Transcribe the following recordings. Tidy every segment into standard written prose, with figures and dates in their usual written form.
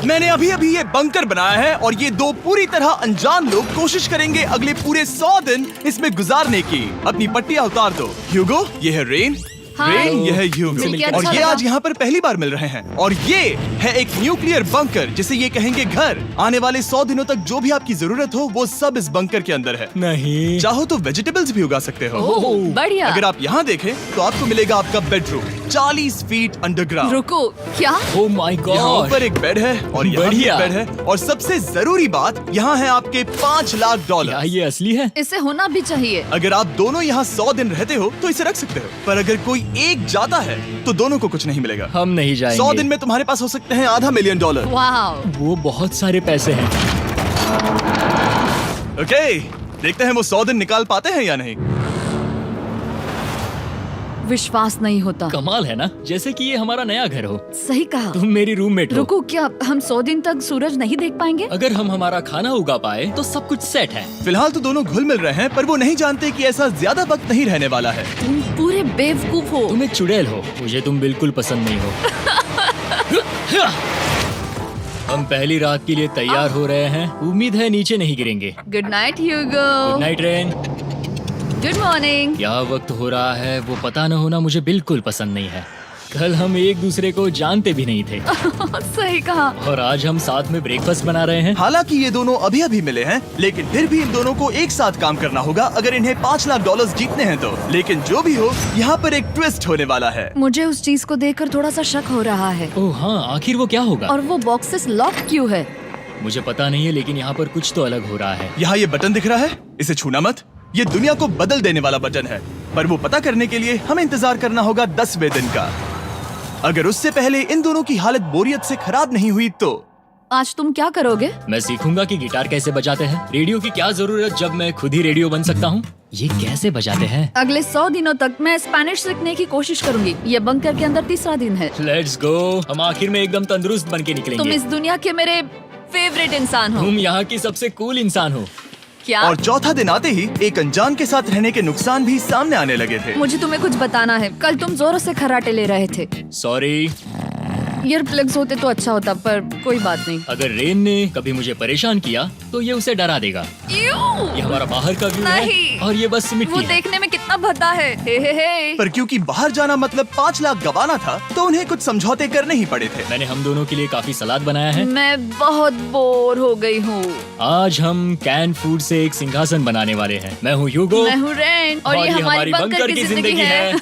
मैंने अभी अभी ये बंकर बनाया है और ये दो पूरी तरह अनजान लोग कोशिश करेंगे अगले पूरे 100 दिन इसमें गुजारने की। अपनी पट्टियां उतार दो। ह्यूगो, ये है रेन। रेन, ये है ह्यूगो और ये आज यहाँ पर पहली बार मिल रहे हैं। और ये है एक न्यूक्लियर बंकर जिसे ये कहेंगे घर। आने वाले 100 दिनों तक जो भी आपकी जरूरत हो वो सब इस बंकर के अंदर है। नहीं, चाहो तो वेजिटेबल्स भी उगा सकते हो। बढ़िया। अगर आप यहाँ देखें तो आपको मिलेगा आपका बेडरूम 40 फीट अंडरग्राउंड। रुको, क्या? ओह माय यहाँ गॉड, ऊपर एक बेड है और यहाँ भी एक बढ़िया। बेड है और सबसे जरूरी बात यहाँ है आपके $5 लाख। क्या ये असली है? इसे होना भी चाहिए। अगर आप दोनों यहाँ 100 दिन रहते हो तो इसे रख सकते हो, पर अगर कोई एक जाता है तो दोनों को कुछ नहीं मिलेगा। हम नहीं जाएंगे। 100 दिन में तुम्हारे पास हो सकते हैं $500 मिलियन। वाह, वो बहुत सारे पैसे हैं। ओके, देखते हैं वो 100 दिन निकाल पाते हैं या नहीं। विश्वास नहीं होता। कमाल है ना, जैसे कि ये हमारा नया घर हो। सही कहा। तुम मेरी रूममेट हो। रुको, क्या हम 100 दिन तक सूरज नहीं देख पाएंगे? अगर हम हमारा खाना उगा पाए तो सब कुछ सेट है। फिलहाल तो दोनों घुल मिल रहे हैं, पर वो नहीं जानते कि ऐसा ज्यादा वक्त नहीं रहने वाला है। तुम पूरे बेवकूफ हो। तुम एक चुड़ैल हो, मुझे तुम बिल्कुल पसंद नहीं हो। हम पहली रात के लिए तैयार हो रहे हैं। उम्मीद है नीचे नहीं गिरेंगे। Good night Hugo. Good night Rain. Good morning. क्या वक्त हो रहा है वो पता न होना मुझे बिल्कुल पसंद नहीं है। कल हम एक दूसरे को जानते भी नहीं थे सही कहा। और आज हम साथ में ब्रेकफास्ट बना रहे हैं। हालांकि ये दोनों अभी अभी मिले हैं, लेकिन फिर भी इन दोनों को एक साथ काम करना होगा अगर इन्हें $5 लाख जीतने हैं तो। लेकिन जो भी हो, यहाँ पर एक ट्विस्ट होने वाला है। मुझे उस चीज को देखकर थोड़ा सा शक हो रहा है। ओह हाँ, आखिर वो क्या होगा? और वो बॉक्सेस लॉक क्यों है? मुझे पता नहीं है, लेकिन यहाँ पर कुछ तो अलग हो रहा है। यहाँ ये बटन दिख रहा है, इसे छूना मत। ये दुनिया को बदल देने वाला बटन है, पर वो पता करने के लिए हमें इंतजार करना होगा 10वें दिन का। अगर उससे पहले इन दोनों की हालत बोरियत से खराब नहीं हुई तो आज तुम क्या करोगे? मैं सीखूंगा कि गिटार कैसे बजाते हैं। रेडियो की क्या जरूरत जब मैं खुद ही रेडियो बन सकता हूँ। ये कैसे बजाते हैं? अगले 100 दिनों तक मैं स्पेनिश सीखने की कोशिश करूंगी। ये बंकर के अंदर तीसरा दिन है। Let's go. हम आखिर में एकदम तंदुरुस्त बन के तुम निकलेंगे। इस दुनिया के मेरे फेवरेट इंसान हो। तुम यहाँ की सबसे कूल इंसान हो। क्या? और चौथा दिन आते ही एक अनजान के साथ रहने के नुकसान भी सामने आने लगे थे। मुझे तुम्हें कुछ बताना है। कल तुम जोरों से खर्राटे ले रहे थे। सॉरी। ईयर प्लग्स होते तो अच्छा होता, पर कोई बात नहीं। अगर रेन ने कभी मुझे परेशान किया तो ये उसे डरा देगा। ये हमारा बाहर का व्यू है नहीं। और ये बस वो मिट्टी है। देखने में कितना भद्दा है। हे। पर क्योंकि बाहर जाना मतलब 5 लाख गंवाना था, तो उन्हें कुछ समझौते करने ही पड़े थे। मैंने हम दोनों के लिए काफी सलाद बनाया है। मैं बहुत बोर हो गई हूँ। आज हम कैन फूड से एक सिंहासन बनाने वाले हैं। मैं हूँ ह्यूगो मैं हूँ रेन और ये हमारी बंकर की जिंदगी है।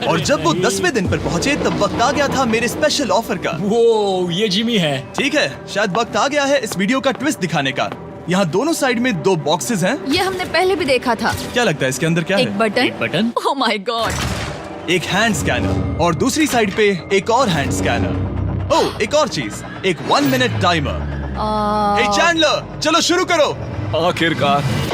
और जब वो 10वें दिन पर पहुँचे तब वक्त आ गया था मेरे स्पेशल ऑफर का। वो ये जिमी है। ठीक है, शायद वक्त आ गया है इस वीडियो का ट्विस्ट दिखाने का। यहाँ दोनों साइड में 2 बॉक्सेस हैं। ये हमने पहले भी देखा था। क्या लगता है इसके अंदर क्या एक है? बटन। एक बटन। Oh my God. एक हैंड स्कैनर और दूसरी साइड पे एक और हैंड स्कैनर। ओह, एक और चीज, एक 1 मिनट टाइमर। हे चैंडलर, चलो शुरू करो। आखिरकार।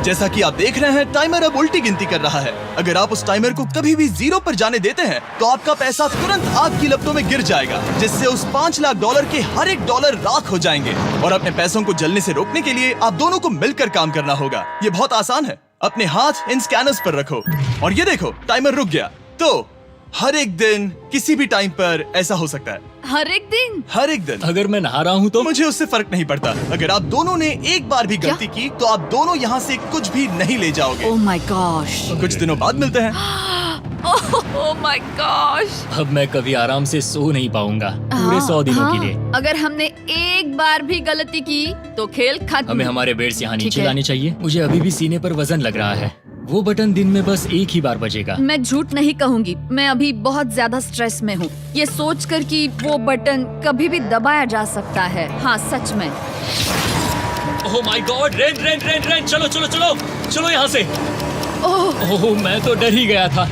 जैसा कि आप देख रहे हैं, टाइमर अब उल्टी गिनती कर रहा है। अगर आप उस टाइमर को कभी भी 0 पर जाने देते हैं तो आपका पैसा तुरंत आपकी लपटों में गिर जाएगा, जिससे उस $5 लाख के हर एक डॉलर राख हो जाएंगे। और अपने पैसों को जलने से रोकने के लिए आप दोनों को मिलकर काम करना होगा। ये बहुत आसान है। अपने हाथ इन स्कैनर्स पर रखो और ये देखो, टाइमर रुक गया। तो हर एक दिन किसी भी टाइम पर ऐसा हो सकता है। हर एक दिन? हर एक दिन। अगर मैं नहा रहा हूँ तो मुझे उससे फर्क नहीं पड़ता। अगर आप दोनों ने एक बार भी गलती की तो आप दोनों यहाँ से कुछ भी नहीं ले जाओगे। Oh my gosh. कुछ दिनों बाद मिलते हैं। Oh my gosh. अब मैं कभी आराम से सो नहीं पाऊंगा पूरे 100 दिनों के लिए। अगर हमने एक बार भी गलती की तो खेल खत्म। हमें हमारे बेड्स यहाँ ठीक नीचे है। लाने चाहिए। मुझे अभी भी सीने पर वजन लग रहा है। वो बटन दिन में बस एक ही बार बजेगा। मैं झूठ नहीं कहूंगी, मैं अभी बहुत ज्यादा स्ट्रेस में हूँ, ये सोचकर कि वो बटन कभी भी दबाया जा सकता है। हाँ सच में। ओह my God, rain rain rain rain, चलो चलो चलो चलो यहाँ से। ओह मैं तो डर ही गया था।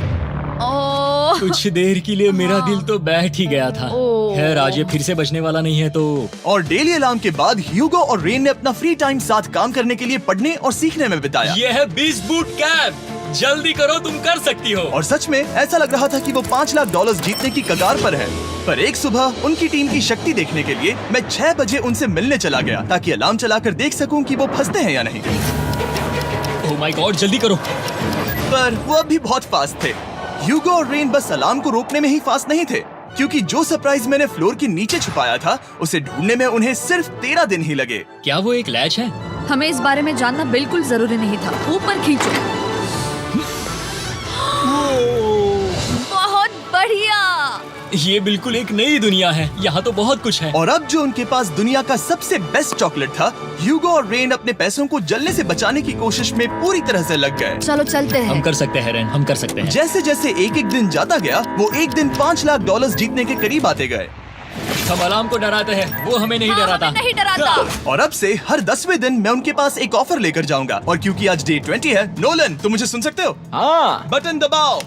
ओह कुछ देर के लिए मेरा दिल तो बैठ ही गया था। ओह। खैर आज ये फिर से बजने वाला नहीं है तो। और डेली अलार्म के बाद ह्यूगो और रेन ने अपना फ्री टाइम साथ काम करने के लिए पढ़ने और सीखने में बिताया। ये है 20 बूट कैप। जल्दी करो, तुम कर सकती हो। और सच में ऐसा लग रहा था कि वो $5 लाख जीतने की कगार पर है। पर एक सुबह उनकी टीम की शक्ति देखने के लिए मैं 6 बजे उनसे मिलने चला गया, ताकि अलार्म चलाकर देख सकूं कि वो फंसते हैं या नहीं। ओह माय गॉड, जल्दी करो। पर वो अब भी बहुत फास्ट थे। ह्यूगो और रेन बस अलार्म को रोकने में ही फास्ट नहीं थे, क्योंकि जो सरप्राइज मैंने फ्लोर के नीचे छुपाया था उसे ढूंढने में उन्हें सिर्फ 13 दिन ही लगे। क्या वो एक लैच है? हमें इस बारे में जानना बिल्कुल जरूरी नहीं था। ऊपर खींचो। बहुत बढ़िया। ये बिल्कुल एक नई दुनिया है। यहाँ तो बहुत कुछ है। और अब जो उनके पास दुनिया का सबसे बेस्ट चॉकलेट था, ह्यूगो और रेन अपने पैसों को जलने से बचाने की कोशिश में पूरी तरह से लग गए। चलो चलते हम हैं। कर सकते हैं रेन, हम कर सकते हैं। जैसे जैसे एक एक दिन जाता गया, वो एक दिन $5 लाख जीतने के करीब आते गए। हम अलार्म को डराते हैं, वो हमें नहीं डराता। नहीं डराता। और अब से हर 10वें दिन मैं उनके पास एक ऑफर लेकर जाऊंगा। और क्योंकि आज डे 20 है, नोलन तुम मुझे सुन सकते हो? हाँ। बटन दबाओ।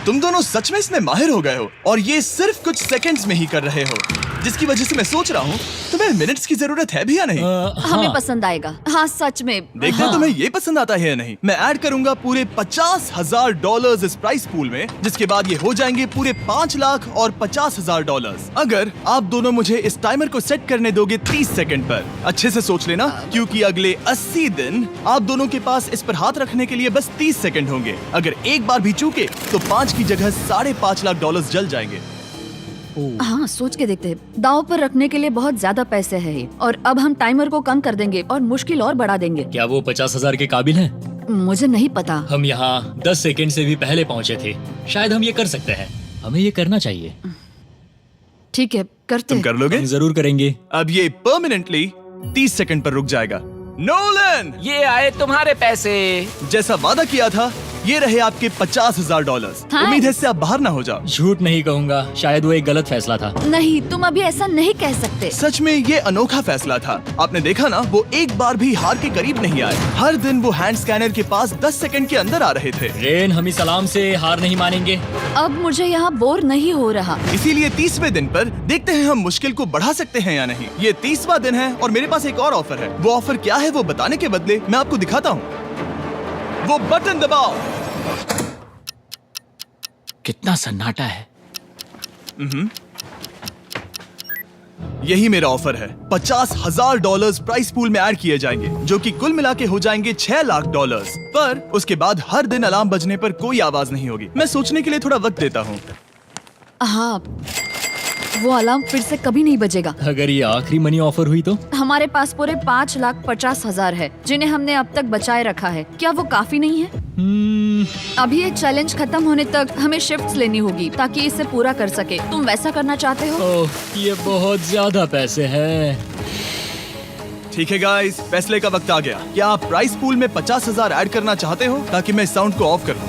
तुम दोनों सच में इसमें माहिर हो गए हो और ये सिर्फ कुछ सेकंड्स में ही कर रहे हो, जिसकी वजह से मैं सोच रहा हूँ तुम्हें मिनट्स की जरूरत है भी या नहीं। हमें पसंद आएगा। हाँ सच में। देखते हैं तुम्हें ये पसंद आता है या नहीं। मैं ऐड करूंगा पूरे $50,000 इस प्राइस पूल में, जिसके बाद ये हो जाएंगे पूरे $5,50,000। अगर आप दोनों मुझे इस टाइमर को सेट करने दोगे 30 सेकंड पर। अच्छे से सोच लेना, क्योंकि अगले 80 दिन आप दोनों के पास इस पर हाथ रखने के लिए बस 30 सेकंड होंगे। अगर एक बार भी चूके तो 5 की जगह $5.5 लाख जल जाएंगे। हाँ सोच के देखते हैं। दाव पर रखने के लिए बहुत ज्यादा पैसे है ये। और अब हम टाइमर को कम कर देंगे और मुश्किल और बढ़ा देंगे। क्या वो 50,000 के काबिल हैं? मुझे नहीं पता। हम यहाँ 10 सेकंड से भी पहले पहुँचे थे। शायद हम ये कर सकते हैं। हमें ये करना चाहिए। ठीक है करते तुम कर लोगे? हम जरूर करेंगे। अब ये परमानेंटली 30 सेकंड पर रुक जाएगा। नोलन, ये आए तुम्हारे पैसे। जैसा वादा किया था, ये रहे आपके $50,000। हाँ। उम्मीद है इससे आप बाहर ना हो जाओ। झूठ नहीं कहूँगा, शायद वो एक गलत फैसला था। नहीं, तुम अभी ऐसा नहीं कह सकते। सच में ये अनोखा फैसला था। आपने देखा ना, वो एक बार भी हार के करीब नहीं आए। हर दिन वो हैंड स्कैनर के पास 10 सेकंड के अंदर आ रहे थे। रेन, हम इस अलार्म से हार नहीं मानेंगे। अब मुझे यहाँ बोर नहीं हो रहा। इसीलिए 30वें दिन पर देखते हैं हम मुश्किल को बढ़ा सकते हैं या नहीं। ये 30वां दिन है और मेरे पास एक और ऑफर है। वो ऑफर क्या है वो बताने के बदले मैं आपको दिखाता हूँ। वो बटन दबाओ। कितना सन्नाटा है। यही मेरा ऑफर है। $50,000 प्राइस पूल में ऐड किए जाएंगे, जो कि कुल मिला के हो जाएंगे $6 लाख। पर उसके बाद हर दिन अलार्म बजने पर कोई आवाज नहीं होगी। मैं सोचने के लिए थोड़ा वक्त देता हूँ। हाँ, वो अलार्म फिर से कभी नहीं बजेगा। अगर ये आखिरी मनी ऑफर हुई तो? हमारे पास पूरे 5,50,000 है, जिन्हें हमने अब तक बचाए रखा है। क्या वो काफी नहीं है? अभी ये चैलेंज खत्म होने तक हमें शिफ्ट्स लेनी होगी ताकि इसे पूरा कर सके। तुम वैसा करना चाहते हो? ओह, ये बहुत ज्यादा पैसे हैं। ठीक है गाइस, फैसले का वक्त आ गया। क्या आप प्राइस पूल में 50,000 ऐड करना चाहते हो ताकि मैं इस साउंड को ऑफ कर दूं?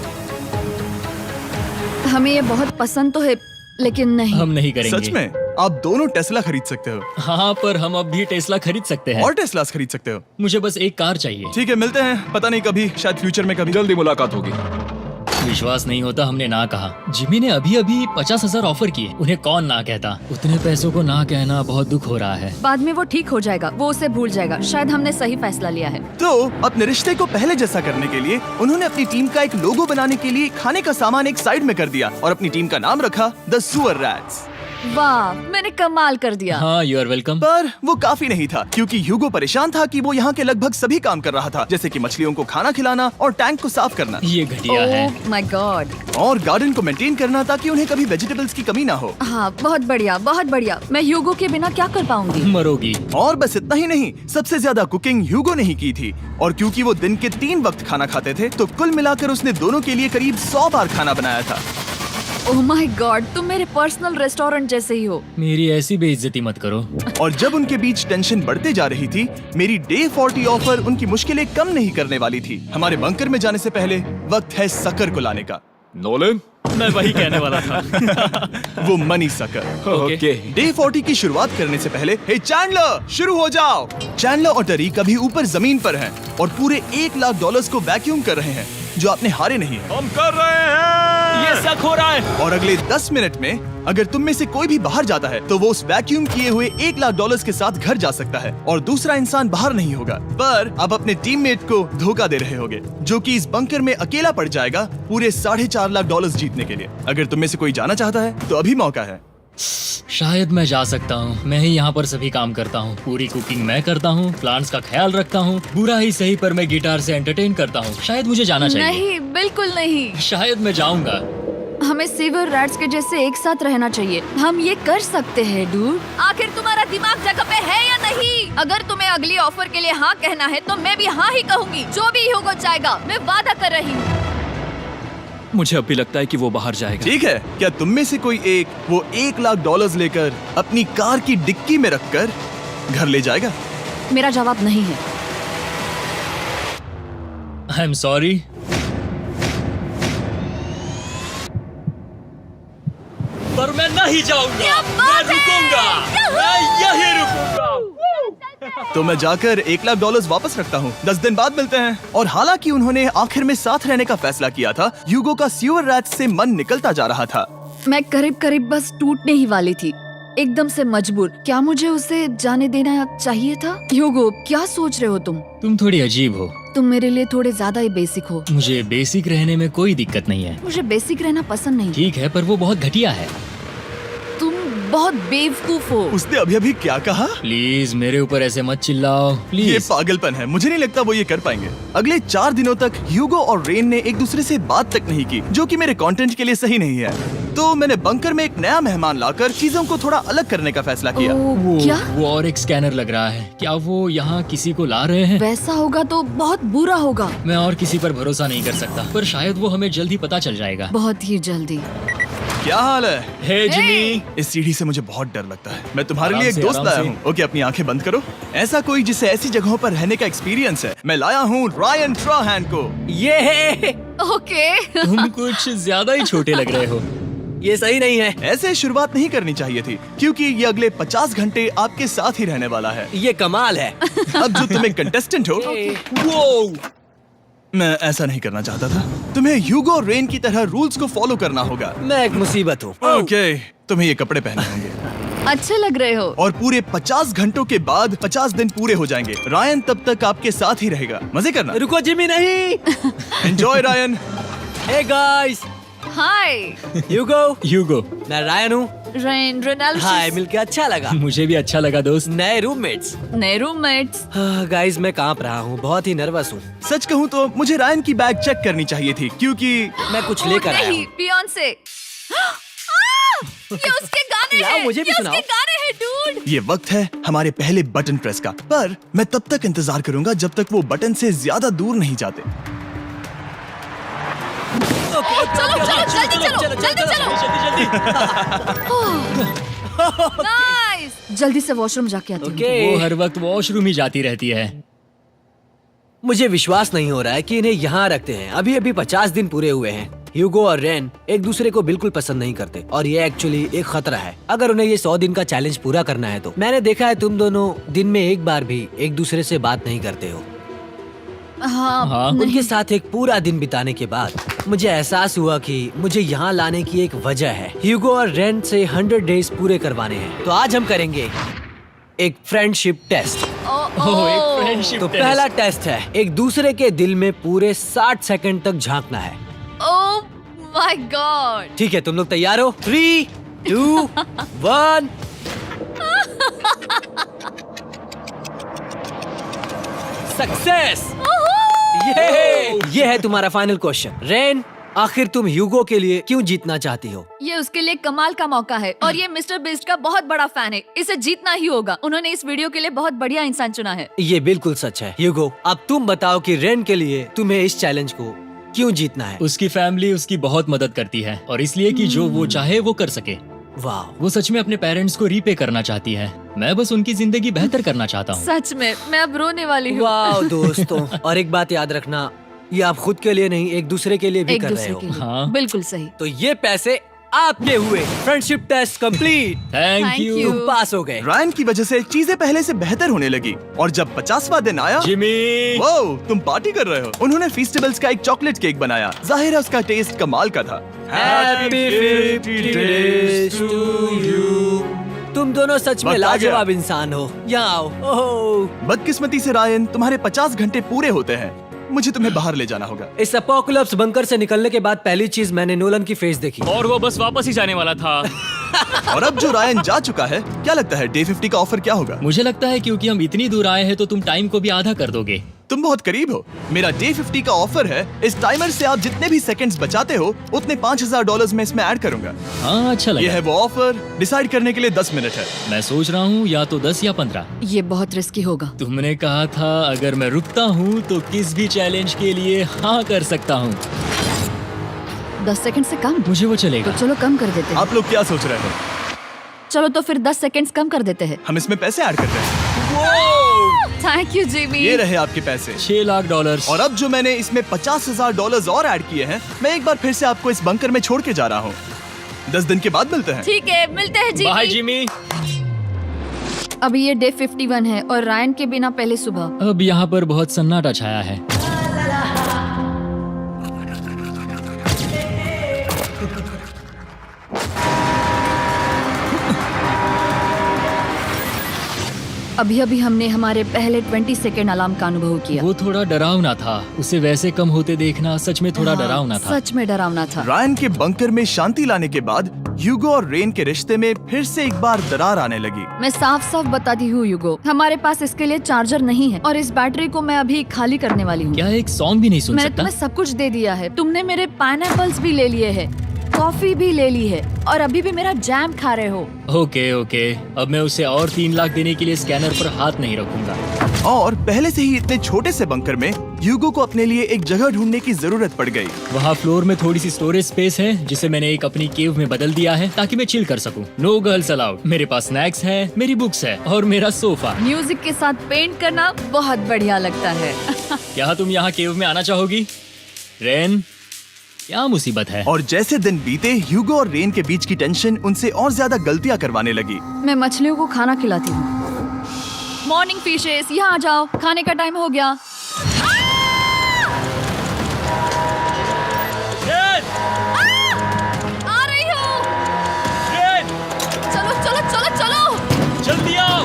हमें ये बहुत पसंद तो है, लेकिन नहीं। हम नहीं करेंगे। सच में? आप दोनों टेस्ला खरीद सकते हो। हाँ, पर हम अब भी टेस्ला खरीद सकते हैं। और टेस्लास खरीद सकते हो। मुझे बस एक कार चाहिए। ठीक है, मिलते हैं। पता नहीं कभी, शायद फ्यूचर में कभी। जल्दी मुलाकात होगी। विश्वास नहीं होता हमने ना कहा। जिमी ने अभी अभी 50,000 ऑफर किए। उन्हें कौन ना कहता। उतने पैसों को ना कहना बहुत दुख हो रहा है। बाद में वो ठीक हो जाएगा, वो उसे भूल जाएगा। शायद हमने सही फैसला लिया है। तो अपने रिश्ते को पहले जैसा करने के लिए उन्होंने अपनी टीम का एक लोगो बनाने के लिए खाने का सामान एक साइड में कर दिया और अपनी टीम का नाम रखा द सुअर रैट्स। वाह, मैंने कमाल कर दिया। हाँ, यू आर वेलकम। पर वो काफी नहीं था, क्योंकि ह्यूगो परेशान था कि वो यहाँ के लगभग सभी काम कर रहा था, जैसे कि मछलियों को खाना खिलाना और टैंक को साफ करना ये घटिया है। ओह माय गॉड। और गार्डन को मेंटेन करना ताकि उन्हें कभी वेजिटेबल्स की कमी ना हो। हाँ, बहुत बढ़िया, बहुत बढ़िया। मैं ह्यूगो के बिना क्या कर पाऊंगी? मरोगी। और बस इतना ही नहीं, सबसे ज्यादा कुकिंग ह्यूगो ने ही की थी। और क्योंकि वो दिन के 3 वक्त खाना खाते थे, तो कुल मिलाकर उसने दोनों के लिए करीब 100 बार खाना बनाया था। ओह माय गॉड, तुम मेरे पर्सनल रेस्टोरेंट जैसे ही हो। मेरी ऐसी बेइज्जती मत करो। और जब उनके बीच टेंशन बढ़ते जा रही थी, मेरी डे 40 ऑफर उनकी मुश्किलें कम नहीं करने वाली थी। हमारे बंकर में जाने से पहले वक्त है सकर को लाने का। नोलन। मैं वही कहने वाला था। वो मनी सकर। ओके। डे 40 की शुरुआत करने से पहले, हे चैंडलर, शुरू हो जाओ। चैंडलर और टरी कभी ऊपर जमीन पर हैं और पूरे $1 लाख को वैक्यूम कर रहे हैं, जो आपने हारे नहीं है। हम कर रहे हैं। ये शक हो रहा है। और अगले 10 मिनट में अगर तुम में से कोई भी बाहर जाता है, तो वो उस वैक्यूम किए हुए $1 लाख के साथ घर जा सकता है और दूसरा इंसान बाहर नहीं होगा। पर अब अपने टीममेट को धोखा दे रहे होगे, जो कि इस बंकर में अकेला पड़ जाएगा पूरे $4.5 लाख जीतने के लिए। अगर तुम में से कोई जाना चाहता है तो अभी मौका है। शायद मैं जा सकता हूँ। मैं ही यहाँ पर सभी काम करता हूँ। पूरी कुकिंग मैं करता हूँ, प्लांट्स का ख्याल रखता हूँ। बुरा ही सही, पर मैं गिटार से एंटरटेन करता हूँ। शायद मुझे जाना चाहिए। नहीं, बिल्कुल नहीं। शायद मैं जाऊंगा। हमें सीवर रैट्स के जैसे एक साथ रहना चाहिए। हम ये कर सकते हैं डूड। आखिर तुम्हारा दिमाग जगह पे है या नहीं? अगर तुम्हें अगली ऑफर के लिए हाँ कहना है तो मैं भी हाँ ही कहूँगी। जो भी ह्यूगो चाहेगा, मैं वादा कर रही हूँ। मुझे अब भी लगता है कि वो बाहर जाएगा। ठीक है, क्या तुम में से कोई एक वो $1,00,000 लेकर अपनी कार की डिक्की में रखकर घर ले जाएगा? मेरा जवाब नहीं है। I am sorry. पर मैं नहीं जाऊंगा, मैं रुकूंगा, मैं यही रुकूंगा। तो मैं जाकर $1,00,000 वापस रखता हूँ। 10 दिन बाद मिलते हैं। और हालांकि उन्होंने आखिर में साथ रहने का फैसला किया था, ह्यूगो का सीवर रैट से मन निकलता जा रहा था। मैं करीब करीब बस टूटने ही वाली थी, एकदम से मजबूर। क्या मुझे उसे जाने देना चाहिए था? ह्यूगो, क्या सोच रहे हो तुम? तुम थोड़ी अजीब हो। तुम मेरे लिए थोड़े ज्यादा ही बेसिक हो। मुझे बेसिक रहने में कोई दिक्कत नहीं है। मुझे बेसिक रहना पसंद नहीं। ठीक है, पर वो बहुत घटिया है। तुम बहुत बेवकूफ हो। उसने अभी अभी क्या कहा? प्लीज मेरे ऊपर ऐसे मत चिल्लाओ, ये प्लीज। पागलपन है। मुझे नहीं लगता वो ये कर पाएंगे। अगले 4 दिनों तक ह्यूगो और रेन ने एक दूसरे से बात तक नहीं की, जो कि मेरे कंटेंट के लिए सही नहीं है। तो मैंने बंकर में एक नया मेहमान लाकर चीजों को थोड़ा अलग करने का फैसला किया। ओ, क्या? वो और एक स्कैनर लग रहा है। क्या वो यहाँ किसी को ला रहे हैं? वैसा होगा तो बहुत बुरा होगा। मैं और किसी पर भरोसा नहीं कर सकता, पर शायद वो हमें जल्द ही पता चल जाएगा। बहुत ही जल्दी। क्या हाल है? हे जिमी। इस सीढ़ी से मुझे बहुत डर लगता है। मैं तुम्हारे आराम लिए एक से, दोस्त आराम लाया से। हूँ। ओके, अपनी आंखें बंद करो। ऐसा कोई जिसे ऐसी जगहों पर रहने का एक्सपीरियंस है। मैं लाया हूँ रायन ट्राहैन को। ये ओके। तुम कुछ ज्यादा ही छोटे लग रहे हो। ये सही नहीं है। ऐसे शुरुआत नहीं करनी चाहिए थी, क्योंकि ये अगले 50 घंटे आपके साथ ही रहने वाला है। ये कमाल है। अब जो तुम एक कंटेस्टेंट हो, वो मैं ऐसा नहीं करना चाहता था। तुम्हें ह्यूगो और रेन की तरह रूल्स को फॉलो करना होगा। मैं एक मुसीबत हूँ। ओके, तुम्हें ये कपड़े पहने होंगे। अच्छे लग रहे हो। और पूरे 50 घंटों के बाद 50 दिन पूरे हो जाएंगे। रायन तब तक आपके साथ ही रहेगा। मजे करना। रुको जिमी, नहीं। Enjoy Ryan. हे गाइस, हाय ह्यूगो। ह्यूगो। मैं रायन हूँ। Rain Reynold. हाय, मिलके अच्छा लगा। मुझे भी अच्छा लगा दोस्त। नए रूममेट्स। नए रूममेट्स। गाइस, मैं कांप रहा हूँ, बहुत ही नर्वस हूँ। सच कहूँ तो मुझे रायन की बैग चेक करनी चाहिए थी, क्योंकि मैं कुछ लेकर आया नहीं, हूँ। बियॉन्से। ये उसके गाने लाओ, हैं। मुझे भी ये सुनाओ। उसके गाने हैं डूड। ये वक्त है हमारे पहले बटन प्रेस का। पर मैं तब तक इंतजार करूंगा जब तक वो बटन से ज्यादा दूर नहीं जाते। चलो जल्दी नाइस। जल्दी से वॉशरूम जाके आती हूँ। ओके। वो हर वक्त वॉशरूम ही जाती रहती है। मुझे विश्वास नहीं हो रहा है कि इन्हें यहाँ रखते हैं। अभी अभी 50 दिन पूरे हुए हैं। ह्यूगो और रेन एक दूसरे को बिल्कुल पसंद नहीं करते और ये एक्चुअली एक खतरा है। अगर उन्हें ये 100 दिन का चैलेंज पूरा करना है तो। मैंने देखा है तुम दोनों दिन में एक बार भी एक दूसरे से बात नहीं करते हो। हाँ, उनके साथ एक पूरा दिन बिताने के बाद मुझे एहसास हुआ कि मुझे यहाँ लाने की एक वजह है। ह्यूगो और रेन से 100 डेज पूरे करवाने हैं। तो आज हम करेंगे एक फ्रेंडशिप टेस्ट। ओह, एक फ्रेंडशिप तो टेस्ट। पहला टेस्ट है, एक दूसरे के दिल में पूरे 60 सेकंड तक झांकना है। ओह माय गॉड। ठीक है, तुम लोग तैयार हो? 3, 2, 1। सक्सेस। ये है तुम्हारा फाइनल क्वेश्चन। रेन, आखिर तुम ह्यूगो के लिए क्यों जीतना चाहती हो? ये उसके लिए कमाल का मौका है और ये मिस्टर बीस्ट का बहुत बड़ा फैन है। इसे जीतना ही होगा। उन्होंने इस वीडियो के लिए बहुत बढ़िया इंसान चुना है। ये बिल्कुल सच है। ह्यूगो, अब तुम बताओ कि रेन के लिए तुम्हें इस चैलेंज को क्यों जीतना है? उसकी फैमिली उसकी बहुत मदद करती है और इसलिए कि जो वो चाहे वो कर सके। वाह, वो सच में अपने पेरेंट्स को रीपे करना चाहती है। मैं बस उनकी जिंदगी बेहतर करना चाहता हूँ। सच में मैं अब रोने वाली हूँ। वाह दोस्तों। और एक बात याद रखना, ये आप खुद के लिए नहीं, एक दूसरे के लिए भी एक कर रहे दूसरे हो। के लिए। हाँ। बिल्कुल सही। तो ये पैसे आपके हुए। Friendship test complete. Thank Thank you you। तुम पास हो गए। रायन की वजह से चीजें पहले से बेहतर होने लगी। और जब 50वां दिन आया, जिमी। वो तुम पार्टी कर रहे हो। उन्होंने फीस्टेबल्स का एक चॉकलेट केक बनाया। जाहिर है उसका टेस्ट कमाल का था। Happy 50 days to you। तुम दोनों सच में वक्त आ गया। लाजवाब इंसान हो। यहाँ आओ। ओह, बदकिस्मती से रायन, तुम्हारे 50 घंटे पूरे होते हैं। मुझे तुम्हें बाहर ले जाना होगा। इस अपोकलिप्स बंकर से निकलने के बाद पहली चीज मैंने नोलन की फेस देखी। और वो बस वापस ही जाने वाला था। और अब जो रायन जा चुका है, क्या लगता है डे 50 का ऑफर क्या होगा? मुझे लगता है क्योंकि हम इतनी दूर आए हैं तो तुम टाइम को भी आधा कर दोगे। तुम बहुत करीब हो। मेरा डे 50 का ऑफर है, इस टाइमर से आप जितने भी सेकंड्स बचाते हो उतने $5000 में इसमें ऐड करूंगा। हाँ अच्छा ये लगा। है वो ऑफर, डिसाइड करने के लिए 10 मिनट है। मैं सोच रहा हूँ या तो 10 या 15। ये बहुत रिस्की होगा। तुमने कहा था अगर मैं रुकता हूँ तो किस भी चैलेंज के लिए हाँ कर सकता हूँ। 10 सेकंड से कम? मुझे वो तो चलेगा। चलो कम कर देते हैं। आप लोग क्या सोच रहे हो? चलो तो फिर 10 सेकंड्स कम कर देते हैं। हम इसमें पैसे ऐड करते हैं। Thank you Jimmy. ये रहे आपके पैसे। $6 लाख। और अब जो मैंने इसमें $50,000 और ऐड किए हैं, मैं एक बार फिर से आपको इस बंकर में छोड़ के जा रहा हूँ। 10 दिन के बाद मिलते हैं। ठीक है, मिलते हैं बाय जिमी। जिमी। अभी ये डे 51 है और रायन के बिना पहले सुबह। अब यहाँ पर बहुत सन्नाटा छाया है। अभी अभी हमने हमारे पहले 20 सेकेंड अलार्म का अनुभव किया। वो थोड़ा डरावना था। उसे वैसे कम होते देखना सच में थोड़ा हाँ, डरावना था। सच में डरावना था। रायन के बंकर में शांति लाने के बाद ह्यूगो और रेन के रिश्ते में फिर से एक बार दरार आने लगी। मैं साफ साफ बताती हूँ ह्यूगो, हमारे पास इसके लिए चार्जर नहीं है और इस बैटरी को मैं अभी खाली करने वाली हूँ। क्या एक सॉन्ग भी नहीं सुन मैंने सकता? तुम्हें सब कुछ दे दिया है। तुमने मेरे पाइनएप्पल्स भी ले लिए हैं, कॉफी भी ले ली है और अभी भी मेरा जैम खा रहे हो। ओके ओके, अब मैं उसे और 3 लाख देने के लिए स्कैनर पर हाथ नहीं रखूंगा। और पहले से ही इतने छोटे से बंकर में ह्यूगो को अपने लिए एक जगह ढूंढने की जरूरत पड़ गई। वहाँ फ्लोर में थोड़ी सी स्टोरेज स्पेस है जिसे मैंने एक अपनी केव में बदल दिया है ताकि मैं चिल कर सकूं। No girls allowed. मेरे पास स्नैक्स है, मेरी बुक्स है और मेरा सोफा। म्यूजिक के साथ पेंट करना बहुत बढ़िया लगता है। क्या तुम यहाँ केव में आना चाहोगी? रेन, क्या मुसीबत है? और जैसे दिन बीते, ह्यूगो और रेन के बीच की टेंशन उनसे और ज्यादा गलतियां करवाने लगी। मैं मछलियों को खाना खिलाती हूँ। मॉर्निंग फिशेस, यहाँ आ जाओ, खाने का टाइम हो गया। आ रही हूँ। चलो चलो चलो चलो। जल्दी आओ।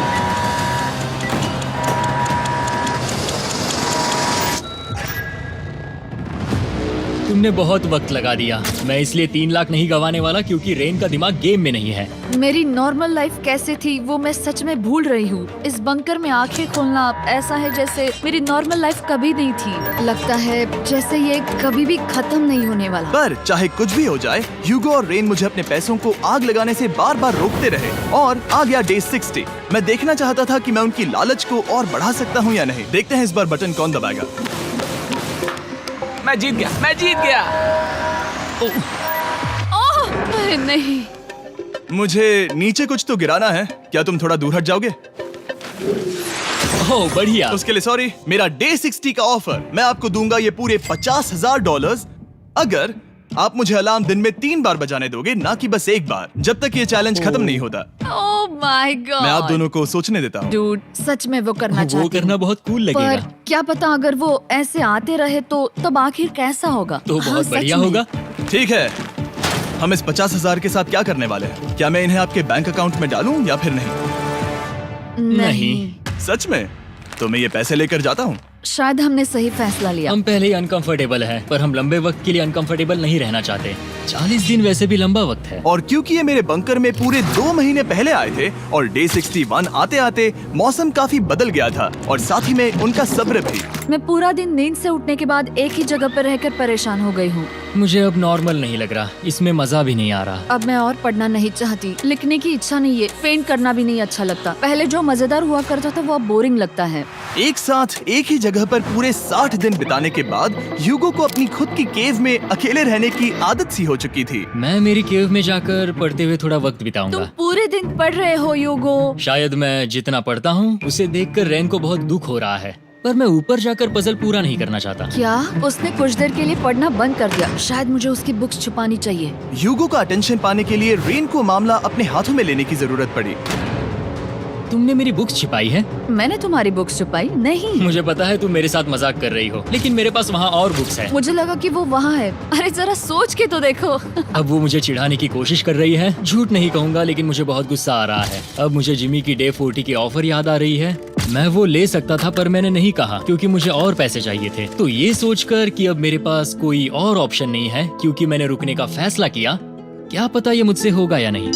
तुमने बहुत वक्त लगा दिया। मैं इसलिए 3 लाख नहीं गंवाने वाला क्योंकि रेन का दिमाग गेम में नहीं है। मेरी नॉर्मल लाइफ कैसे थी वो मैं सच में भूल रही हूँ। इस बंकर में आंखें खोलना ऐसा है जैसे मेरी नॉर्मल लाइफ कभी नहीं थी। लगता है जैसे ये कभी भी खत्म नहीं होने वाला। पर चाहे कुछ भी हो जाए, ह्यूगो और रेन मुझे अपने पैसों को आग लगाने से बार बार रोकते रहे। और आ गया डे 60। मैं देखना चाहता था कि मैं उनकी लालच को और बढ़ा सकता हूँ या नहीं। देखते हैं इस बार बटन कौन दबाएगा। मैं जीत गया, मैं जीत गया। ओह अरे नहीं। मुझे नीचे कुछ तो गिराना है। क्या तुम थोड़ा दूर हट जाओगे? ओह बढ़िया। उसके लिए सॉरी। मेरा डे 60 का ऑफर, मैं आपको दूंगा ये पूरे $50,000 अगर आप मुझे अलार्म दिन में 3 बार बजाने दोगे, ना कि बस एक बार, जब तक ये चैलेंज खत्म नहीं होता। ओह माय गॉड। मैं आप दोनों को सोचने देता हूँ। डूड, सच में वो करना वो चाहती करना हूँ। बहुत कूल पर लगेगा। क्या पता अगर वो ऐसे आते रहे तो तब आखिर कैसा होगा। तो हाँ, बहुत सच बढ़िया में। होगा। ठीक है, हम इस 50,000 के साथ क्या करने वाले हैं? क्या मैं इन्हें आपके बैंक अकाउंट में डालूं या फिर नहीं? नहीं, सच में? तो मैं ये पैसे लेकर जाता हूँ। शायद हमने सही फैसला लिया। हम पहले ही अनकंफर्टेबल हैं, पर हम लंबे वक्त के लिए अनकंफर्टेबल नहीं रहना चाहते। 40 दिन वैसे भी लंबा वक्त है। और क्योंकि ये मेरे बंकर में पूरे 2 महीने पहले आए थे और डे 61 आते आते मौसम काफी बदल गया था और साथ ही में उनका सब्र भी। मैं पूरा दिन नींद से उठने के बाद एक ही जगह पर रहकर परेशान हो गई हूँ। मुझे अब नॉर्मल नहीं लग रहा, इसमें मजा भी नहीं आ रहा। अब मैं और पढ़ना नहीं चाहती, लिखने की इच्छा नहीं है, पेंट करना भी नहीं अच्छा लगता। पहले जो मजेदार हुआ करता था वो अब बोरिंग लगता है। एक साथ एक ही जगह पर पूरे 60 दिन बिताने के बाद ह्यूगो को अपनी खुद की केव में अकेले रहने की आदत सी हो चुकी थी। मैं मेरी केव में जाकर पढ़ते हुए थोड़ा वक्त तुम बिताऊंगा। पूरे दिन पढ़ रहे हो ह्यूगो। शायद मैं जितना पढ़ता हूँ उसे देखकर रेन को बहुत दुख हो रहा है, पर मैं ऊपर जाकर पजल पूरा नहीं करना चाहता। क्या उसने कुछ देर के लिए पढ़ना बंद कर दिया? शायद मुझे उसकी बुक्स छुपानी चाहिए। ह्यूगो का अटेंशन पाने के लिए रेन को मामला अपने हाथों में लेने की जरूरत पड़ी। तुमने मेरी बुक्स छिपाई है? मैंने तुम्हारी बुक्स छुपाई नहीं। मुझे पता है तुम मेरे साथ मजाक कर रही हो, लेकिन मेरे पास वहाँ और बुक्स है। मुझे लगा कि वो वहाँ है। अरे जरा सोच के तो देखो। अब वो मुझे चिढ़ाने की कोशिश कर रही है। झूठ नहीं कहूंगा, लेकिन मुझे बहुत गुस्सा आ रहा है। अब मुझे जिमी की डे 40 की ऑफर याद आ रही है। मैं वो ले सकता था पर मैंने नहीं कहा क्योंकि मुझे और पैसे चाहिए थे। तो ये सोचकर कि अब मेरे पास कोई और ऑप्शन नहीं है क्योंकि मैंने रुकने का फैसला किया, क्या पता ये मुझसे होगा या नहीं।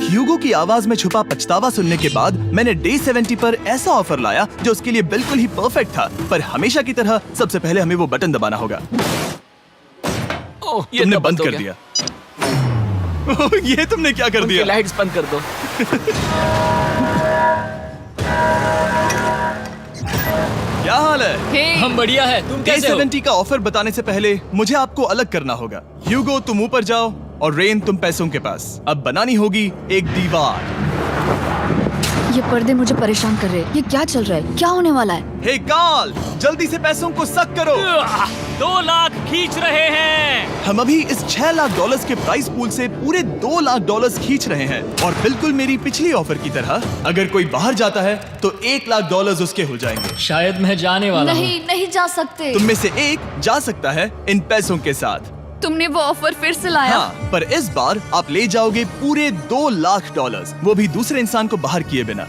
ह्यूगो की आवाज में छुपा पछतावा सुनने के बाद मैंने डे 70 पर ऐसा ऑफर लाया जो उसके लिए बिल्कुल ही परफेक्ट था। पर हमेशा की तरह सबसे पहले हमें वो बटन दबाना होगा। ओह, ये तुमने तो बंद हो कर गया। दिया। ये तुमने क्या कर उनकी दिया? लाइट्स बंद कर दो। क्या हाल है? हे, हम बढ़िया है, तुम डे कैसे हो? 70 का ऑफर बताने से पहले मुझे आपको अलग करना होगा। ह्यूगो तुम ऊपर जाओ और रेन तुम पैसों के पास। अब बनानी होगी एक दीवार। ये पर्दे मुझे परेशान कर रहे हैं। ये क्या चल रहा है? क्या होने वाला है? हे कार्ल, जल्दी से पैसों को सक करो। 2 लाख खींच रहे हैं। हम अभी इस $6 लाख के प्राइस पूल से पूरे $2 लाख खींच रहे हैं। और बिल्कुल मेरी पिछली ऑफर की तरह अगर कोई बाहर जाता है तो $1 लाख उसके हो जाएंगे। शायद मैं जाने वाला हूँ। नहीं जा सकते। तुम में से एक जा सकता है इन पैसों के साथ। तुमने वो ऑफर फिर से लाया? हाँ, पर इस बार आप ले जाओगे पूरे $2 लाख, वो भी दूसरे इंसान को बाहर किए बिना।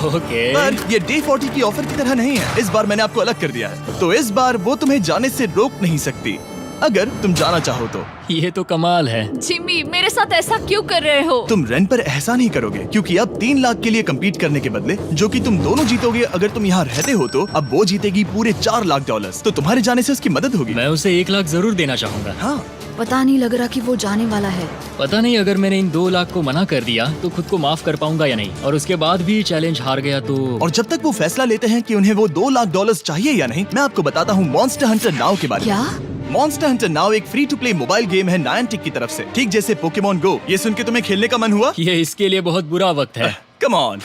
ओके। पर ये डे 40 की ऑफर की तरह नहीं है। इस बार मैंने आपको अलग कर दिया है, तो इस बार वो तुम्हें जाने से रोक नहीं सकती अगर तुम जाना चाहो तो। ये तो कमाल है। जिमी, मेरे साथ ऐसा क्यों कर रहे हो? तुम रेंट पर एहसान नहीं करोगे क्योंकि अब 3 लाख के लिए कम्पीट करने के बदले जो कि तुम दोनों जीतोगे अगर तुम यहाँ रहते हो, तो अब वो जीतेगी पूरे $4 लाख। तो तुम्हारे जाने से उसकी मदद होगी। मैं उसे 1 लाख जरूर देना चाहूंगा। हाँ, पता नहीं लग रहा कि वो जाने वाला है। पता नहीं अगर मैंने इन 2 लाख को मना कर दिया तो खुद को माफ कर पाऊंगा या नहीं, और उसके बाद भी चैलेंज हार गया तो। और जब तक वो फैसला लेते हैं कि उन्हें वो $2 लाख चाहिए या नहीं, मैं आपको बताता हूँ मॉन्स्टर हंटर नाउ के बारे में। क्या? मॉन्स्टर हंटर नाउ एक free to play mobile game है नायंटिक की तरफ से, ठीक जैसे पोकेमॉन गो। ये सुन के तुम्हें खेलने का मन हुआ? ये इसके लिए बहुत बुरा वक्त है। Come on.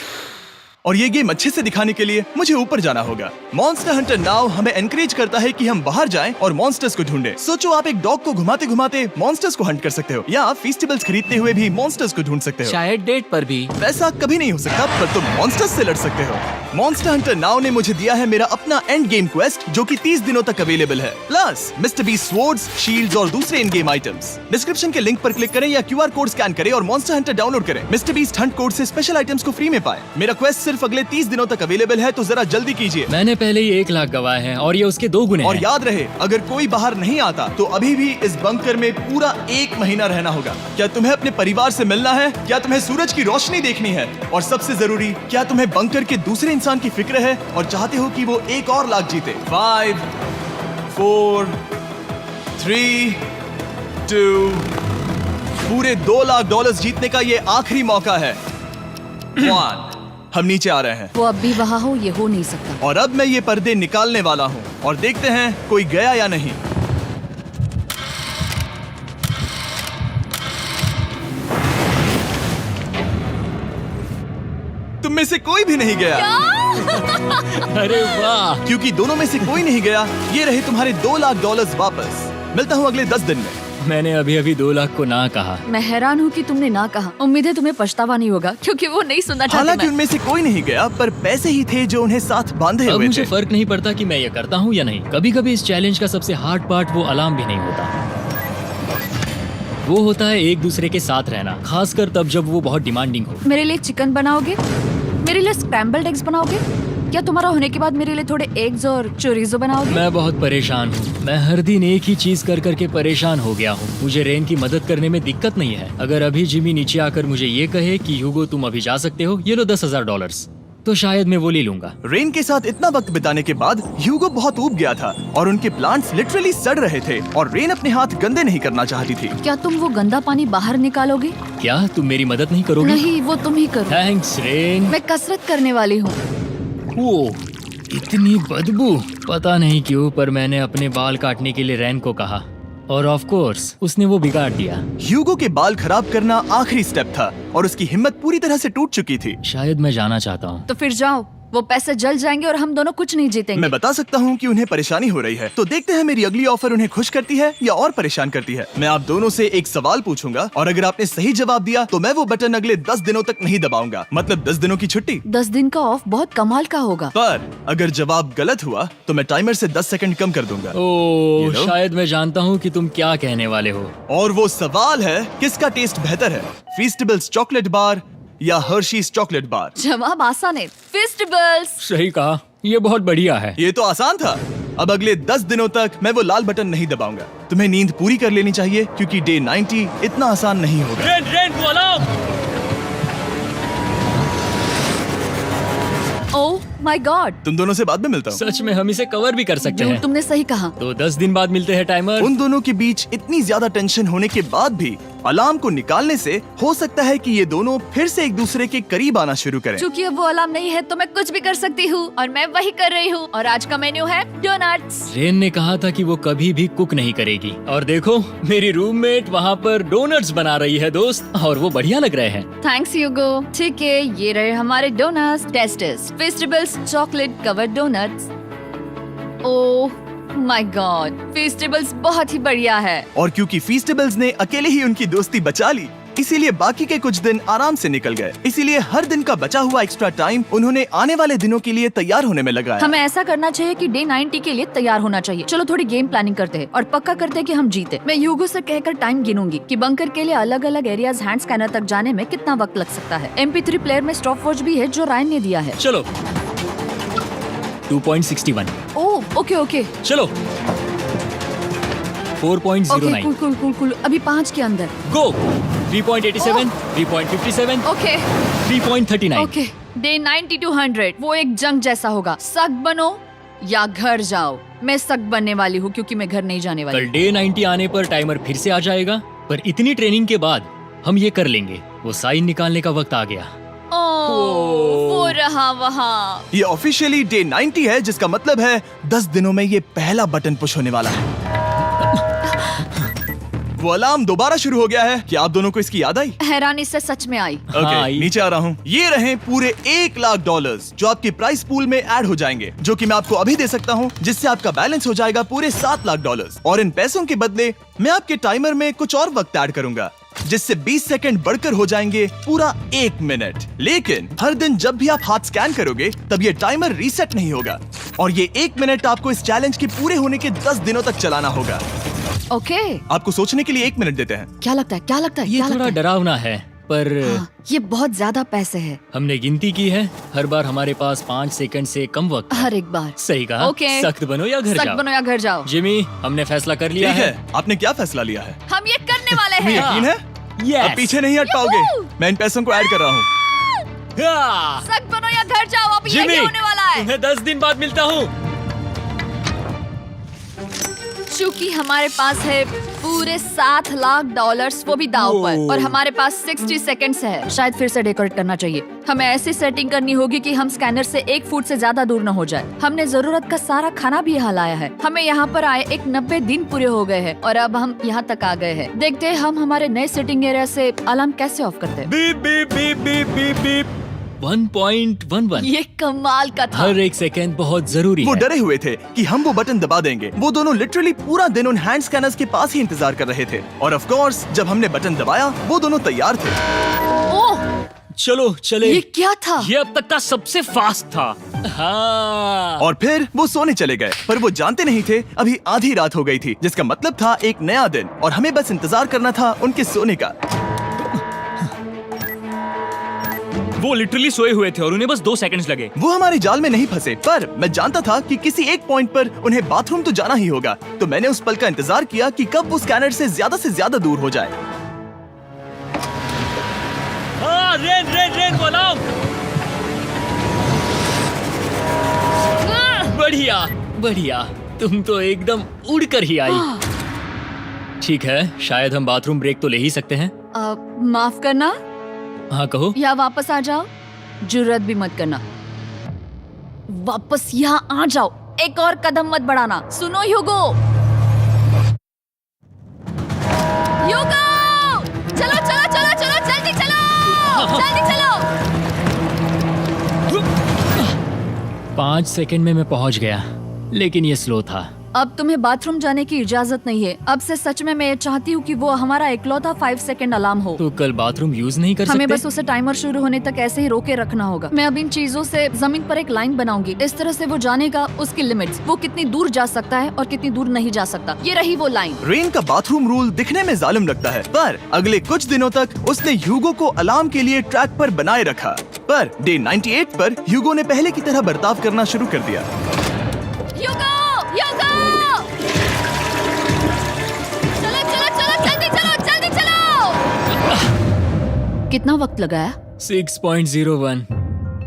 और ये गेम अच्छे से दिखाने के लिए मुझे ऊपर जाना होगा। मॉन्स्टर हंटर नाउ हमें एनकरेज करता है कि हम बाहर जाएं और मॉन्स्टर्स को ढूंढें। सोचो आप एक डॉग को घुमाते घुमाते मॉन्स्टर्स को हंट कर सकते हो, या फेस्टिवल्स खरीदते हुए भी मॉन्स्टर्स को ढूंढ सकते हो। शायद डेट पर भी। वैसा कभी नहीं हो सकता, पर तुम मॉन्स्टर्स से लड़ सकते हो। मॉन्स्टर हंटर नाउ ने मुझे दिया है मेरा अपना एंड गेम क्वेस्ट जो कि 30 दिनों तक अवेलेबल है, plus mister beast swords, shields और दूसरे इन गेम आइटम्स। डिस्क्रिप्शन के लिंक पर क्लिक करें या QR कोड स्कैन करें और मॉन्स्टर हंटर डाउनलोड करें। मिस्टर बीस्ट हंट कोड से स्पेशल आइटम्स को फ्री में पाएं। मेरा क्वेस्ट सिर्फ अगले 30 दिनों तक अवेलेबल है, तो जरा जल्दी कीजिए। मैंने पहले ही 1 लाख गवाए हैं और ये उसके 2 गुने और हैं। याद रहे, अगर कोई बाहर नहीं आता तो अभी भी इस बंकर में पूरा 1 महीना रहना होगा। क्या तुम्हें अपने परिवार से मिलना है? क्या तुम्हें सूरज की रोशनी देखनी है? और सबसे जरूरी, क्या तुम्हें बंकर के दूसरे इंसान की फिक्र है और चाहते हो कि वो एक और लाख जीते? 5, 4, 3, 2, पूरे $2 लाख जीतने का ये आखिरी मौका है। 1, हम नीचे आ रहे हैं वो अब भी वहाँ हो, ये हो नहीं सकता। और अब मैं ये पर्दे निकालने वाला हूँ और देखते हैं कोई गया या नहीं। तुम में से कोई भी नहीं गया। अरे वाह। क्योंकि दोनों में से कोई नहीं गया, ये रहे तुम्हारे $2 लाख वापस। मिलता हूँ अगले 10 दिन में। मैंने अभी अभी 2 लाख को ना कहा। मैं हैरान हूँ कि तुमने ना कहा। उम्मीद है तुम्हें पछतावा नहीं होगा, क्योंकि वो नहीं सुनना चाहती। हालांकि मैं उनमें से कोई नहीं गया, पर पैसे ही थे जो उन्हें साथ बांधे अब हुए मुझे थे। फर्क नहीं पड़ता कि मैं ये करता हूँ या नहीं। कभी कभी इस चैलेंज का सबसे हार्ड पार्ट वो अलार्म भी नहीं होता, वो होता है एक दूसरे के साथ रहना, खासकर तब जब वो बहुत डिमांडिंग हो। मेरे लिए चिकन बनाओगे? मेरे लिए स्क्रैम्बल्ड एग्स बनाओगे? क्या तुम्हारा होने के बाद मेरे लिए थोड़े एग्स और चोरिजो बनाओगे? मैं बहुत परेशान हूँ। मैं हर दिन एक ही चीज कर करके परेशान हो गया हूँ। मुझे रेन की मदद करने में दिक्कत नहीं है। अगर अभी जिमी नीचे आकर मुझे ये कहे कि ह्यूगो तुम अभी जा सकते हो, ये लो $10,000, तो शायद मैं वो ले लूंगा। रेन के साथ इतना वक्त बिताने के बाद ह्यूगो बहुत ऊब गया था और उनके प्लांट्स लिटरली सड़ रहे थे और रेन अपने हाथ गंदे नहीं करना चाहती थी। क्या तुम वो गंदा पानी बाहर निकालोगे? क्या तुम मेरी मदद नहीं करोगे? नहीं, वो तुम ही करो। Thanks rain. मैं कसरत करने वाली हूँ। ओ, इतनी बदबू। पता नहीं क्यों, पर मैंने अपने बाल काटने के लिए रेन को कहा और ऑफ कोर्स उसने वो बिगाड़ दिया। ह्यूगो के बाल खराब करना आखिरी स्टेप था और उसकी हिम्मत पूरी तरह से टूट चुकी थी। शायद मैं जाना चाहता हूँ। तो फिर जाओ, वो पैसे जल जाएंगे और हम दोनों कुछ नहीं जीतेंगे। मैं बता सकता हूँ कि उन्हें परेशानी हो रही है, तो देखते हैं मेरी अगली ऑफर उन्हें खुश करती है या और परेशान करती है। मैं आप दोनों से एक सवाल पूछूंगा और अगर आपने सही जवाब दिया तो मैं वो बटन अगले 10 दिनों तक नहीं दबाऊंगा, मतलब 10 दिनों की छुट्टी। 10 दिन का ऑफ बहुत कमाल का होगा। पर अगर जवाब गलत हुआ तो मैं टाइमर से 10 सेकंड कम कर दूंगा। ओ, You know? शायद मैं जानता हूँ कि तुम क्या कहने वाले हो। और वो सवाल है, किसका टेस्ट बेहतर है, फेस्टिवल्स चॉकलेट बार या हर्शीज चॉकलेट बार? जवाब आसान है, फेस्टिवल्स। सही कहा, ये बहुत बढ़िया है। ये तो आसान था। अब अगले 10 दिनों तक मैं वो लाल बटन नहीं दबाऊंगा। तुम्हें नींद पूरी कर लेनी चाहिए क्योंकि डे 90 इतना आसान नहीं होगा। रेन वो अलार्म। ओह माय गॉड, तुम दोनों से बाद में मिलता हूँ। सच में हम इसे कवर भी कर सकते हैं। तुमने सही कहा। तो 10 दिन बाद मिलते हैं टाइमर। उन दोनों के बीच इतनी ज्यादा टेंशन होने के बाद भी अलार्म को निकालने से हो सकता है कि ये दोनों फिर से एक दूसरे के करीब आना शुरू करें। क्योंकि अब वो अलार्म नहीं है तो मैं कुछ भी कर सकती हूँ और मैं वही कर रही हूँ। और आज का मेन्यू है डोनट्स। रेन ने कहा था कि वो कभी भी कुक नहीं करेगी और देखो मेरी रूममेट वहाँ पर डोनट्स बना रही है दोस्त, और वो बढ़िया लग रहे हैं। Thanks Hugo. ठीक है, ये रहे हमारे donuts. Testers festivals chocolate covered donuts. Oh my God, festivals बहुत ही बढ़िया है। और क्योंकि फीस्टेबल्स ने अकेले ही उनकी दोस्ती बचा ली, इसीलिए बाकी के कुछ दिन आराम से निकल गए। इसीलिए हर दिन का बचा हुआ एक्स्ट्रा टाइम उन्होंने आने वाले दिनों के लिए तैयार होने में लगाया। हमें ऐसा करना चाहिए कि डे 90 के लिए तैयार होना चाहिए। चलो थोड़ी गेम प्लानिंग करते हैं और पक्का करते हैं कि हम जीते। मैं ह्यूगो से कहकर टाइम गिनूंगी कि बंकर के लिए अलग अलग एरियाज हैंड स्कैनर तक जाने में कितना वक्त लग सकता है। MP3 प्लेयर में स्टॉप वॉच भी है जो रायन ने दिया है। चलो 2.61। ओह ओके ओके चलो 4.09। Okay cool cool cool cool. अभी 5 के अंदर। गो 3.87, 3.57, ओके 3.39। ओके। डे 90 to 100 वो एक जंग जैसा होगा। सख्त बनो या घर जाओ। मैं सख्त बनने वाली हूँ क्योंकि मैं घर नहीं जाने वाली। कल डे 90 आने पर टाइमर फिर से आ जाएगा, पर इतनी ट्रेनिंग के बाद हम ये कर लेंगे। वो साइन निकालने का वक्त आ गया। वो रहा वहाँ। ये ऑफिशियली डे 90 है, जिसका मतलब है 10 दिनों में ये पहला बटन पुश होने वाला है। वो अलार्म दोबारा शुरू हो गया है। क्या आप दोनों को इसकी याद आई? हैरानी से सच में आई। ओके, नीचे आ रहा हूँ। ये रहे पूरे $1 लाख जो आपके प्राइस पूल में ऐड हो जाएंगे, जो कि मैं आपको अभी दे सकता हूँ, जिससे आपका बैलेंस हो जाएगा पूरे $7 लाख। और इन पैसों के बदले मैं आपके टाइमर में कुछ और वक्त ऐड करूंगा, जिससे 20 सेकंड बढ़कर हो जाएंगे पूरा 1 मिनट। लेकिन हर दिन जब भी आप हाथ स्कैन करोगे तब ये टाइमर रीसेट नहीं होगा, और ये 1 मिनट आपको इस चैलेंज के पूरे होने के 10 दिनों तक चलाना होगा। ओके। आपको सोचने के लिए 1 मिनट देते हैं। क्या लगता है? क्या लगता है? ये क्या थोड़ा लगता है? डरावना है, पर हाँ, ये बहुत ज्यादा पैसे है। हमने गिनती की है, हर बार हमारे पास 5 सेकंड से कम वक्त है। हर एक बार। सही कहा। ओके। सख्त बनो या घर सख्त जाओ। बनो या घर जाओ। जिमी, हमने फैसला कर लिया ठीक है। है, आपने क्या फैसला लिया है? हम ये करने वाले तुम्हें हैं। यकीन है? Yes. अब पीछे नहीं हट पाओगे। मैं इन पैसों को ऐड कर रहा हूँ। हाँ। सख्त बनो या घर जाओ। अब ये जिमी, होने वाला है। तुम्हें 10 दिन बाद मिलता हूँ। चूंकि हमारे पास है पूरे $7 लाख, वो भी दाव पर, और हमारे पास 60 सेकंड्स है। शायद फिर से डेकोरेट करना चाहिए। हमें ऐसी सेटिंग करनी होगी कि हम स्कैनर से 1 फुट से ज्यादा दूर न हो जाए। हमने जरूरत का सारा खाना भी यहाँ लाया है। हमें यहाँ पर आए 90 दिन पूरे हो गए हैं और अब हम यहाँ तक आ गए हैं। देखते हैं हम हमारे नए सेटिंग एरिया से अलार्म कैसे ऑफ करते हैं। Beep beep beep beep beep beep. 1.11। ये कमाल का था। हर एक सेकंड बहुत जरूरी वो है। डरे हुए थे कि हम वो बटन दबा देंगे। वो दोनों लिटरली पूरा दिन उन हैंड स्कैनर्स के पास ही इंतजार कर रहे थे, और ऑफ कोर्स जब हमने बटन दबाया वो दोनों तैयार थे। ओह, चलो चले। ये क्या था? ये अब तक का सबसे फास्ट था। हाँ। और फिर वो सोने चले गए, पर वो जानते नहीं थे अभी आधी रात हो गई थी, जिसका मतलब था एक नया दिन, और हमें बस इंतजार करना था उनके सोने का। वो लिटरली सोए हुए थे और उन्हें बस 2 सेकंड्स लगे। वो हमारे जाल में नहीं फंसे, पर मैं जानता था कि किसी एक पॉइंट पर उन्हें बाथरूम तो जाना ही होगा, तो मैंने उस पल का इंतजार किया कि कब वो स्कैनर से ज्यादा दूर हो जाए। हाँ, रेन वो अलार्म। बढ़िया बढ़िया, तुम तो एकदम उड़कर ही आई। ठीक है, शायद हम बाथरूम ब्रेक तो ले ही सकते हैं। माफ करना हाँ कहो। या वापस आ जाओ। जुर्रत भी मत करना। वापस यहाँ आ जाओ। एक और कदम मत बढ़ाना। सुनो ह्यूगो। ह्यूगो, चलो चलो चलो चलो, जल्दी चलो, जल्दी चलो। 5 सेकंड में मैं पहुंच गया, लेकिन ये स्लो था। अब तुम्हें बाथरूम जाने की इजाजत नहीं है। अब से सच में मैं चाहती हूँ कि वो हमारा इकलौता 5 सेकंड अलार्म हो। तो कल बाथरूम यूज नहीं कर हमें सकते? बस उसे टाइमर शुरू होने तक ऐसे ही रोके रखना होगा। मैं अब इन चीजों से जमीन पर एक लाइन बनाऊंगी। इस तरह से वो जानेगा उसकी लिमिट्स, वो कितनी दूर जा सकता है और कितनी दूर नहीं जा सकता। ये रही वो लाइन। रेन का बाथरूम रूल दिखने में जालिम लगता है, पर अगले कुछ दिनों तक उसने ह्यूगो को अलार्म के लिए ट्रैक पर बनाए रखा। पर डे 98 पर ह्यूगो ने पहले की तरह बर्ताव करना शुरू कर दिया। ह्यूगो, ह्यूगो! कितना वक्त लगाया? 6.01।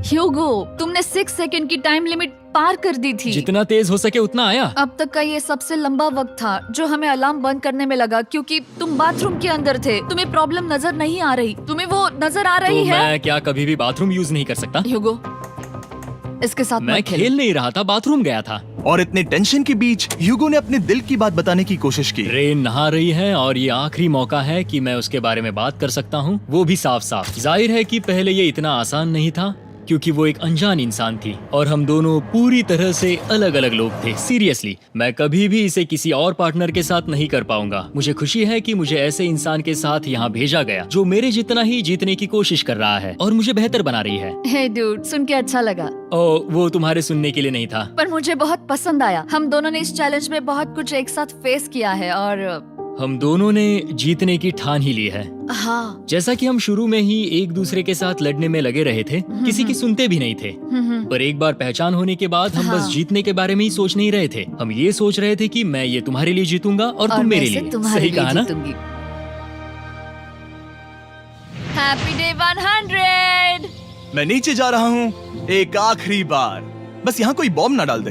ह्यूगो, तुमने 6 सेकंड की टाइम लिमिट पार कर दी थी। जितना तेज हो सके उतना आया। अब तक का ये सबसे लंबा वक्त था जो हमें अलार्म बंद करने में लगा, क्योंकि तुम बाथरूम के अंदर थे। तुम्हें प्रॉब्लम नजर नहीं आ रही। तुम्हें वो नजर आ रही तो है? मैं क्या कभी भी बाथरूम यूज नहीं कर सकता? ह्यूगो, इसके साथ मैं मत खेलो। खेल नहीं रहा था, बाथरूम गया था। और इतने टेंशन के बीच ह्यूगो ने अपने दिल की बात बताने की कोशिश की। रेन नहा रही है और ये आखिरी मौका है कि मैं उसके बारे में बात कर सकता हूँ, वो भी साफ साफ। जाहिर है कि पहले ये इतना आसान नहीं था क्योंकि वो एक अनजान इंसान थी और हम दोनों पूरी तरह से अलग अलग लोग थे। सीरियसली, मैं कभी भी इसे किसी और पार्टनर के साथ नहीं कर पाऊंगा। मुझे खुशी है कि मुझे ऐसे इंसान के साथ यहाँ भेजा गया जो मेरे जितना ही जीतने की कोशिश कर रहा है और मुझे बेहतर बना रही है। हे डूड, सुन के अच्छा लगा, वो तुम्हारे सुनने के लिए नहीं था। पर मुझे बहुत पसंद आया। हम दोनों ने इस चैलेंज में बहुत कुछ एक साथ फेस किया है और हम दोनों ने जीतने की ठान ही ली है। हाँ। जैसा कि हम शुरू में ही एक दूसरे के साथ लड़ने में लगे रहे थे, किसी की सुनते भी नहीं थे। पर एक बार पहचान होने के बाद हम बस हाँ। जीतने के बारे में ही सोच नहीं रहे थे। हम ये सोच रहे थे कि मैं ये तुम्हारे लिए जीतूंगा और तुम मेरे लिए। सही कहा ना? Happy day 100। मैं नीचे जा रहा हूँ एक आखिरी बार, बस यहाँ कोई बॉम्ब ना डाल दे।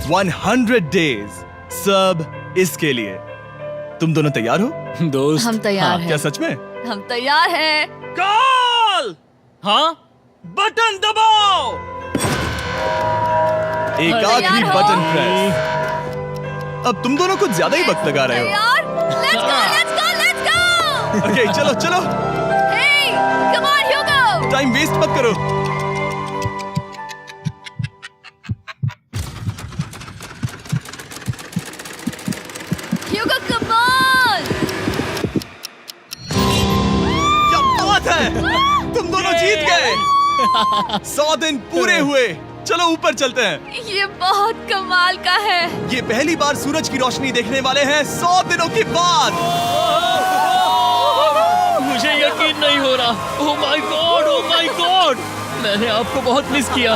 100 डेज, सब इसके लिए। तुम दोनों तैयार हो? दोस्त, हम तैयार हाँ, हैं। क्या सच में? हम तैयार हैं। कॉल। हाँ, बटन दबाओ। एक अरे आखिरी यार हो। Button press. अब तुम दोनों कुछ ज्यादा ही वक्त लगा रहे हो। तैयार? Let's go, let's go, let's go! Okay, चलो चलो, Hey, come on, Hugo! Time waste मत करो। Hugo, come on! क्या बात है, तुम दोनों जीत गए। 100 दिन पूरे हुए। चलो ऊपर चलते हैं। ये बहुत कमाल का है। ये पहली बार सूरज की रोशनी देखने वाले हैं 100 दिनों के बाद। मुझे यकीन नहीं हो रहा। ओह my God, oh my God, मैंने आपको बहुत मिस किया।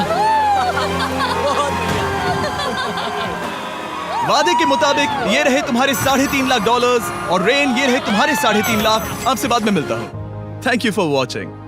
वादे के मुताबिक ये रहे तुम्हारे $3.5 लाख और रेन ये रहे तुम्हारे 3.5 लाख। आपसे बाद में मिलता हूँ। Thank you for watching.